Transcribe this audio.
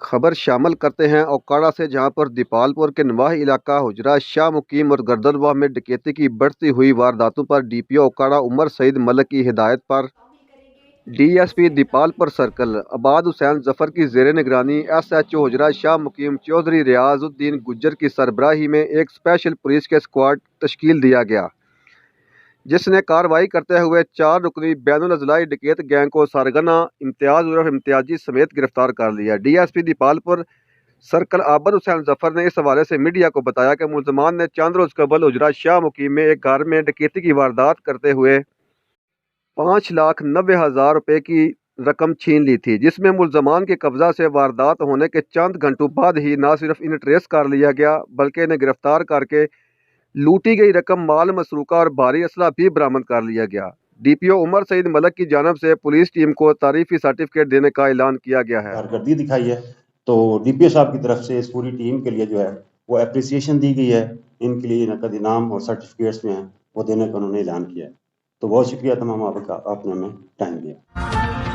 खबर शामिल करते हैं ओकाड़ा से, जहां पर दीपालपुर के नवाही इलाका हुजरा शाह मुकीम और गर्दनवाह में डकैती की बढ़ती हुई वारदातों पर डीपीओ ओकाड़ा उमर सईद मलिक की हिदायत पर डीएसपी दीपालपुर सर्कल अबाद हुसैन जफर की जेर निगरानी एसएचओ हुजरा शाह मुकीम चौधरी रियाजुद्दीन गुज्जर की सरबराही में एक स्पेशल पुलिस के स्क्वाड तश्कील दिया गया, जिसने कार्रवाई करते हुए 4 रुकनी बैनुल अजलाई डकैत गैंग को सरगना इम्तियाज उर्फ इम्तियाजी समेत गिरफ्तार कर लिया। डीएसपी दीपालपुर सर्कल आबद हुसैन जफर ने इस हवाले से मीडिया को बताया कि मुलजमान ने चंद रोज कबल हुजरा शाह मुकीम में एक घर में डकैती की वारदात करते हुए 5,90,000 रुपए की रकम छीन ली थी, जिसमें मुलजमान के कब्जा से वारदात होने के चंद घंटों बाद ही न सिर्फ इन्हें ट्रेस कर लिया गया, बल्कि इन्हें गिरफ्तार करके लूटी गई रकम, माल मसरूका और भारी असला भी बरामद कर लिया गया। डीपीओ उमर सईद मलिक की जानब से पुलिस टीम को तारीफी सर्टिफिकेट देने का ऐलान किया गया है। कारकर्दगी दिखाई है, तो डीपीओ साहब की तरफ से इस पूरी टीम के लिए जो है वो एप्रिसिएशन दी गई है। इनके लिए नकद इनाम और सर्टिफिकेट्स में है वो देने का उन्होंने ऐलान किया है। तो बहुत शुक्रिया तमाम आपका, आपने हमें टाइम दिया।